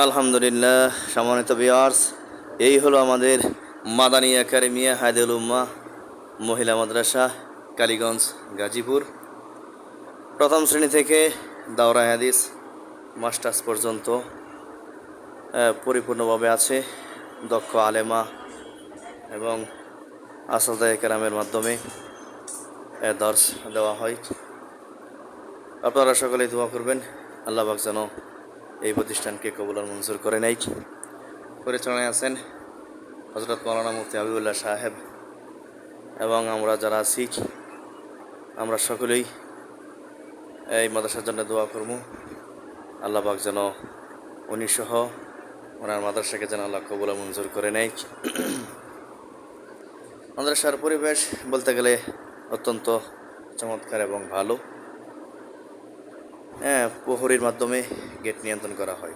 আলহামদুলিল্লাহ, সম্মানিত ভিউয়ার্স, এই হলো আমাদের মাদানী একাডেমিয়া হায়দুল উম্মাহ মহিলা মাদ্রাসা, কালীগঞ্জ, গাজীপুর। প্রথম শ্রেণী থেকে দাওরা হাদিস মাস্টার্স পর্যন্ত পরিপূর্ণভাবে আছে। দক্ষ আলেমা এবং আসাদায়ে কেরামের মাধ্যমে দর্স দেওয়া হয়। আপনারা সকলেই দোয়া করবেন, আল্লাহ পাক যেন এই প্রতিষ্ঠানকে কবুল আর মঞ্জুর করে নেয়। পরিচালনায় আছেন হযরত মাওলানা মুফতি হাবিবুল্লাহ সাহেব এবং আমরা যারা আছি আমরা সকলেই এই মাদ্রাসার জন্য দোয়া করব। আল্লাহ পাক যেন উনি সহ ওনার মাদ্রাসাকে যেন আল্লাহ কবুল আর মঞ্জুর করে নেয়। মাদ্রাসার পরিবেশ বলতে গেলে অত্যন্ত চমৎকার এবং ভালো। প্রহরীর মাধ্যমে গেট নিয়ন্ত্রণ করা হয়।